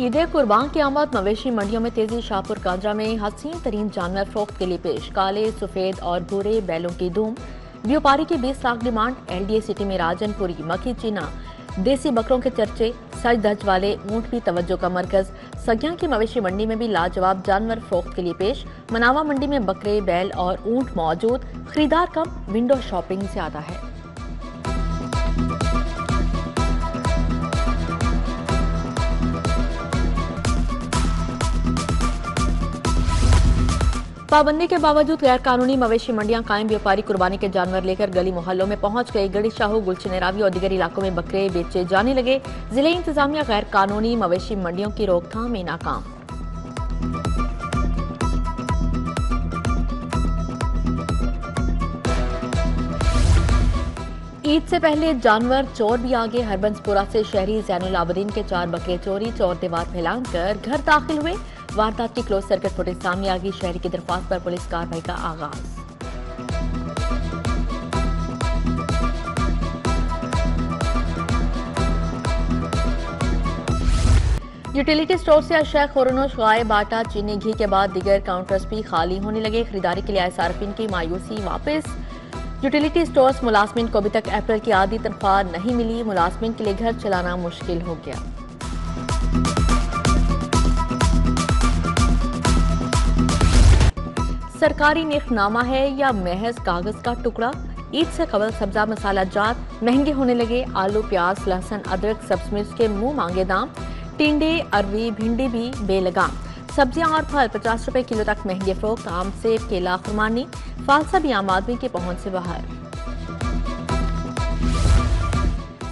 ईद कुर्बान की आमद मवेशी मंडियों में तेजी। शाहपुर कांजरा में हसीन तरीन जानवर फरोख्त के लिए पेश। काले, सफेद और भूरे बैलों की धूम। व्यापारी की 20 लाख डिमांड। LDA सिटी में राजनपुरी, मक्खी चीना, देसी बकरों के चर्चे। सज धज वाले ऊंट भी तवज्जो का मरकज। सगिया की मवेशी मंडी में भी लाजवाब जानवर फरोख्त के लिए पेश। मनावा मंडी में बकरे, बैल और ऊंट मौजूद। खरीदार कम, विंडो शॉपिंग ज्यादा है। पाबंदी के बावजूद गैर कानूनी मवेशी मंडियां कायम। व्यापारी कुर्बानी के जानवर लेकर गली मोहल्लों में पहुंच गए। गढ़ी शाहू, गुलशन रावी और दीगर इलाकों में बकरे बेचे जाने लगे। जिले इंतजामिया गैर कानूनी मवेशी मंडियों की रोकथाम में नाकाम। ईद से पहले जानवर चोर भी आगे। हरबंसपुरा से शहरी जैनुल आबदीन के 4 बकरे चोरी, चोर दीवार फैलाकर घर दाखिल हुए। वारदात की क्लोज सर्किट फुटेज सामने आ गई। शहरी की दरख्वास्त पर पुलिस कार्रवाई का आगाज। यूटिलिटी स्टोर से अशय खुरनोश गायब। आटा, चीनी, घी के बाद दीगर काउंटर्स भी खाली होने लगे। खरीदारी के लिए आए सार्फिन की मायूसी वापस। यूटिलिटी स्टोर्स मुलाजमिन को अभी तक अप्रैल की आधी तनख्वाह नहीं मिली। मुलाजमिन के लिए घर चलाना मुश्किल हो गया। सरकारी निर्खनामा है या महज कागज का टुकड़ा? ईद से कबल सब्जा मसाला जात महंगे होने लगे। आलू, प्याज, लहसुन, अदरक, सब्ज मिर्च के मुंह मांगे दाम। टिंडे, अरवी, भिंडी भी बेलगाम। सब्जियां और फल 50 रुपए किलो तक महंगे फरोख्त। आम, सेब, केला, खुरमानी, फालसा भी आम आदमी की पहुंच से बाहर।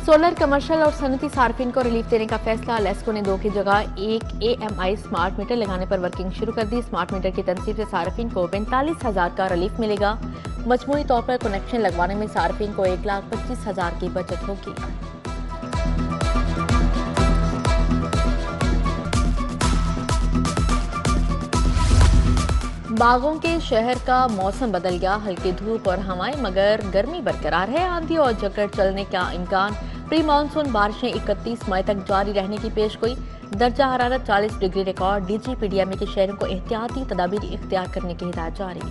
सोलर, कमर्शियल और सनती सार्फिन को रिलीफ देने का फैसला। लेस्को ने 2 की जगह 1 AMI स्मार्ट मीटर लगाने पर वर्किंग शुरू कर दी। स्मार्ट मीटर की तनसीब से सार्फिन को 45,000 का रिलीफ मिलेगा। मजमूई तौर पर कनेक्शन लगवाने में सार्फिन को 1,25,000 की बचत होगी। बागों के शहर का मौसम बदल गया। हल्की धूप और हवाएं, मगर गर्मी बरकरार है। आंधी और झक्कड़ चलने का इम्कान। प्री मानसून बारिशें 31 मई तक जारी रहने की पेशगोई। दर्जा हरारत 40 डिग्री रिकॉर्ड। DGPDMA के शहरों को एहतियाती तदाबीर इख्तियार करने की हिदायत जारी।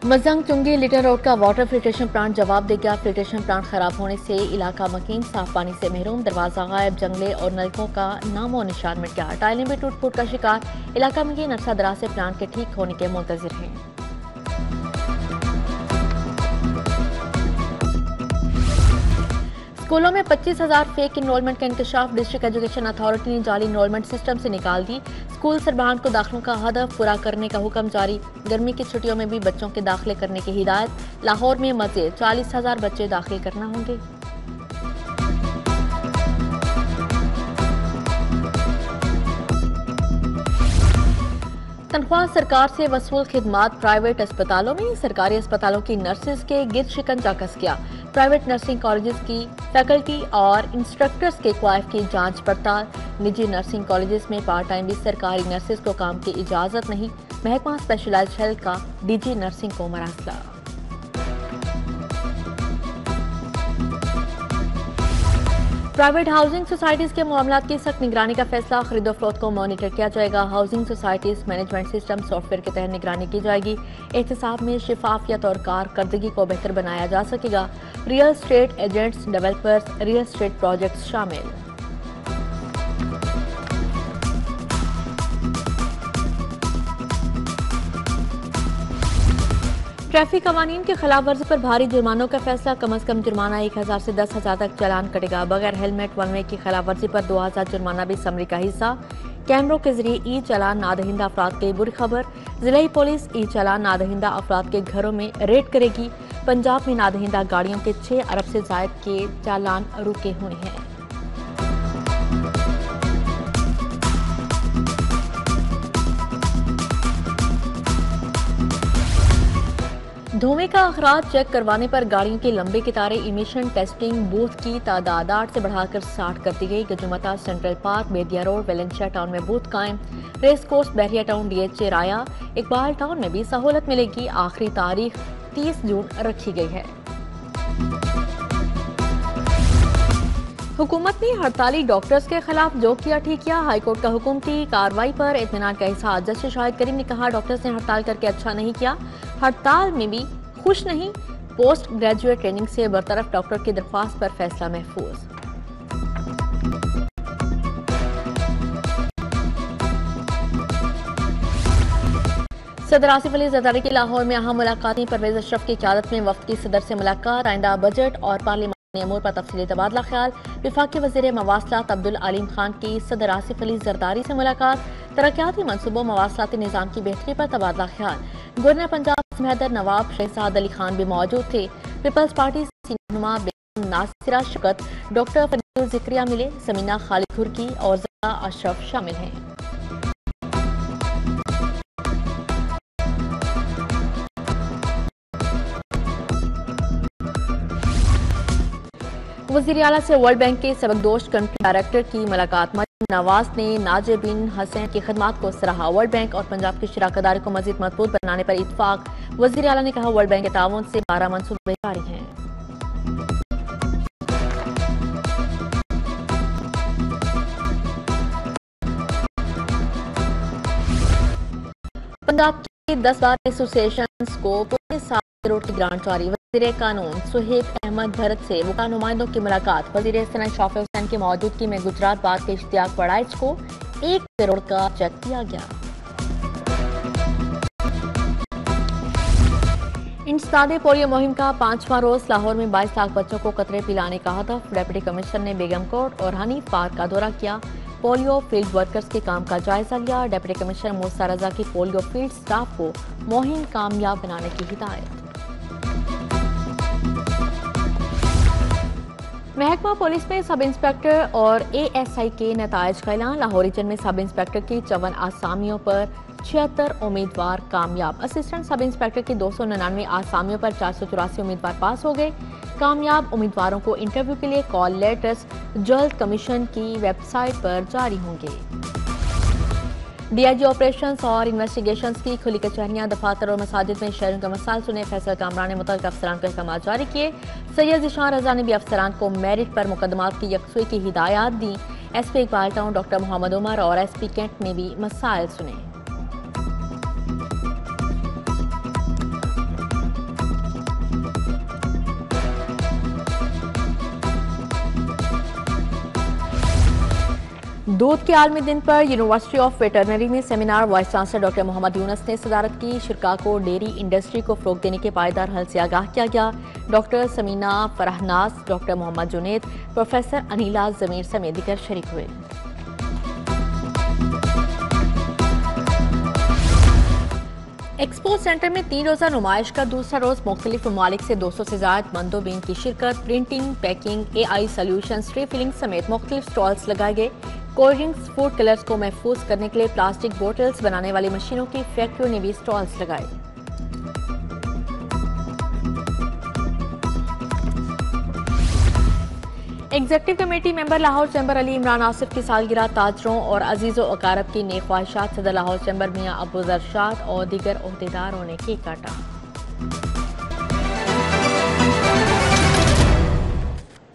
मजंग चुंगी लिटर रोड का वाटर फिल्ट्रेशन प्लांट जवाब दे गया। फिल्ट्रेशन प्लांट खराब होने से इलाका मकीन, साफ पानी से महरूम। दरवाजा गायब, जंगले और नलकों का नामो निशान मिट गया। टाइलें भी टूट फूट का शिकार। इलाका मकीन अरसा दराज से प्लांट के ठीक होने के मुंतजिर हैं। स्कूलों में 25,000 फेक इनरोलमेंट का इंकशाफ। डिस्ट्रिक्ट एजुकेशन अथॉरिटी ने जाली इनरोलमेंट सिस्टम से निकाल दी। स्कूल सरबराहान को दाखिलों का हदफ पूरा करने का हुक्म जारी। गर्मी की छुट्टियों में भी बच्चों के दाखिले करने की हिदायत। लाहौर में मजीद 40,000 बच्चे दाखिल करना होंगे। तनख्वाह सरकार से वसूल खिदमात प्राइवेट अस्पतालों में। सरकारी अस्पतालों की नर्सेज के गिर्द शिकंजा कस गया। प्राइवेट नर्सिंग कॉलेजेस की फैकल्टी और इंस्ट्रक्टर्स के क्वाइफ की जांच पड़ताल। निजी नर्सिंग कॉलेजेस में पार्ट टाइम भी सरकारी नर्सेज को काम की इजाजत नहीं। महकमा स्पेशलाइज्ड हेल्थ का DG नर्सिंग को मरासला। प्राइवेट हाउसिंग सोसाइटीज के मामलात की सख्त निगरानी का फैसला। खरीदो फरोख्त को मॉनिटर किया जाएगा। Housing societies management system software के तहत निगरानी की जाएगी। एहतसाब में शिफाफियत और कारकर्दगी को बेहतर बनाया जा सकेगा। Real estate agents, developers, real estate projects शामिल। ट्रैफिक कवानीन की खिलाफ वर्जी पर भारी जुर्मानों का फैसला। कम अज कम जुर्माना 1,000 से 10,000 तक चालान कटेगा। बगैर हेलमेट वन वे की खिलाफ वर्जी पर 2,000 जुर्माना भी समरी का हिस्सा। कैमरों के जरिए ई चालान नादहिंदा अफराद की बुरी खबर। जिला पुलिस ई चालान नादहिंदा अफराद के घरों में रेड करेगी। पंजाब में नादहिंदा गाड़ियों के 6 अरब से जायद के चालान रुके हुए हैं। धुएं का अखराज चेक करवाने पर गाड़ियों की लंबी कतारें। इमिशन टेस्टिंग बूथ की तादाद 8 से बढ़ाकर 60 कर दी गई। गजुमता, सेंट्रल पार्क, बेदिया रोड, वेलेंशिया टाउन में बूथ कायम। रेस कोर्स, बहरिया टाउन, DHA राया, इकबाल टाउन में भी सहूलत मिलेगी। आखिरी तारीख 30 जून रखी गई है। हुकूमत ने हड़ताली डॉक्टर्स के खिलाफ जो किया ठीक किया। हाईकोर्ट का हुकूमती कार्रवाई पर इत्मीनान का इजहार। जस्टिस शाहिद करीम ने कहा, डॉक्टर्स ने हड़ताल करके अच्छा नहीं किया, हड़ताल में भी खुश नहीं। पोस्ट ग्रेजुएट ट्रेनिंग से बरतरफ डॉक्टर की दरख्वास्त पर फैसला महफूज। सदर आसिफ अली जरदारी की लाहौर में अहम मुलाकातें। परवेज अशरफ की क़यादत में वफ्द की सदर से मुलाकात। आइंदा बजट और पार्लियामानी अमूर पर तफसीली तबादला ख्याल। वफाकी वज़ीर मवासलात अब्दुल अलीम खान की सदर आसिफ अली जरदारी से मुलाकात। तरक्याती मनसूबों मवासलाती निज़ाम की बेहतरी पर तबादला ख्याल। गवर्नर पंजाब हैदर नवाब शहजाद अली खान भी मौजूद थे। पीपल्स पार्टी सीनियर नुमा बेगम नासिरा शकत, डॉक्टर फरीदुल ज़िक्रिया मिले। समीना खालिद घुरकी और ज़रा अशरफ शामिल हैं। वज़ीर आला से वर्ल्ड बैंक के सबकदोश कंट्री डायरेक्टर की मुलाकात। मरियम नवाज ने नाजिर बिन हसन की खदमात को सराहा। वर्ल्ड बैंक और पंजाब की शराकतदारी को मजीद मजबूत बनाने पर इत्तफाक। वज़ीर आला ने कहा, वर्ल्ड बैंक के ताउन से 12 मंसूबे जारी हैं। पंजाब की 10 बार एसोसिएशन को पूरे 7 करोड़ की ग्रांट जारी। वज़ीर कानून सुहेब अहमद भरत से वुका नुमाइंदों की मुलाकात। वज़ीर सनत शाफी हुसैन की मौजूदगी में गुजरात बाग के इश्तियाक पढ़ाइश को 1 करोड़ का चेक दिया गया। इंसदादे पोलियो मुहिम का 5वां रोज। लाहौर में 22 लाख बच्चों को कतरे पिलाने का हदफ। डिप्टी कमिश्नर ने बेगम कोट और हनीफ पार्क का दौरा किया। पोलियो फील्ड वर्कर्स के काम का जायजा लिया। डिप्टी कमिश्नर मूसा रजा की पोलियो फील्ड स्टाफ को मुहिम कामयाब बनाने की हिदायत। महकमा पुलिस में सब इंस्पेक्टर और ASI के नतायज का ऐलान। लाहौर रीजन में सब इंस्पेक्टर की 54 आसामियों पर 76 उम्मीदवार कामयाब। असिस्टेंट सब इंस्पेक्टर की 299 आसामियों पर 484 उम्मीदवार पास हो गए। कामयाब उम्मीदवारों को इंटरव्यू के लिए कॉल लेटर्स जल्द कमीशन की वेबसाइट पर जारी होंगे। DIG ऑपरेशंस और इन्वेस्टिगेशंस की खुली कचहरियां, दफातर और मसाजिद में शहरों के मसाइल सुने। फैसल कामरान ने मुतल्लिक़ अफसरान को अहकाम जारी किए। सैयद ज़ीशान रजा ने भी अफसरान को मेरिट पर मुकदमात की यकसुई की हिदायत दी। SP Iqbal Town doctor Mohammad Umar और SP कैंट ने भी मसाइल सुने। दूध के आलमी दिन पर यूनिवर्सिटी ऑफ वेटरनरी में seminar. Vice chancellor doctor Mohammad Yunus ने सदारत की। शिरका को डेयरी इंडस्ट्री को फ़रोग़ देने के पायदार हल से आगाह किया गया। Doctor Sameena Farhanaz, doctor Mohammad Junaid, professor Aneela Zameer समेत दीगर शरीक हुए। एक्सपो सेंटर में 3 रोज़ा नुमाइश का दूसरा रोज। मुख्तलिफ ममालिक से 200 से ज्यादा मंदोबीन की शिरकत। Printing, packing, AI solutions, refilling समेत मुख्तलिफ स्टॉल्स लगाए गए। कोल्ड ड्रिंक्स, फूड कलर्स को महफूज करने के लिए प्लास्टिक बोटल्स बनाने वाली मशीनों की फैक्ट्रियों ने भी स्टॉल्स लगाए। Executive committee member Lahore chamber Ali Imran Asif की सालगिरह। ताजरों और अजीज़ो अकारब की नेक ख्वाहिशात। सदर लाहौर चैम्बर मियां अबू जरशाद और दीगर ओहदेदारों ने केक काटा।